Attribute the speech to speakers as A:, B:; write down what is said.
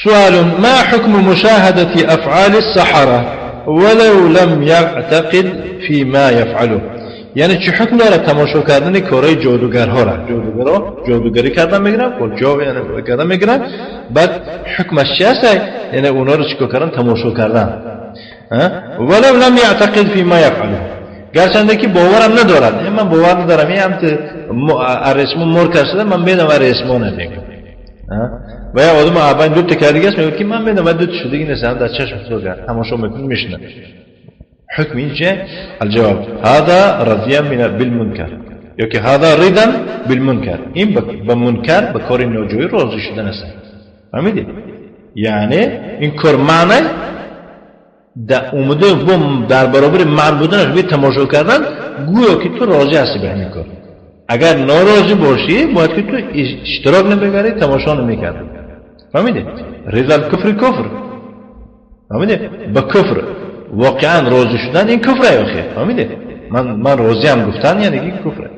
A: سؤال: ما حكم مشاهدة أفعال السحرة ولو لم يعتقد فيما يفعله؟ یعنی چه حکم داره تماشا کردن کارهای جادوگرها را؟ جادوگری کردن میگیرن، یعنی کردن میگیرن، بعد حکمش چی هست؟ یعنی اونا رو چیکار کردن؟ تماشا کردن. ولو لم يعتقد فيما يفعله، گرچنده که باورم ندارد، من باور ندارم این هم ارسمون مرکز شده، من میدم ارسمون نمیگم. و یا آدم اول دو تا دیگه است میگه که من میدم دو تا شده مثلا در چشم تو تماشا میکنه میشنه. حكم اینجا الجواب هذا رضيا بالمنكر، یا که هذا رضا بالمنكر، این با منکر با کار ناجوری راضی شدن است. فهمیدید؟ یعنی این کار معنی اومده در برابر معبودانش به تماشا کردن، گویا که تو راضی هستی به همین کار. اگر ناراضی باشی باید که تو اشتراک نمیگیری، تماشا نمیکردی. فهمیدید؟ رضا الکفر کفر. فهمیدید؟ با کفر واقعا راضی شدن این کفره یا خیر. فهمیدید؟ من راضی هم گفتن یعنی این کفره.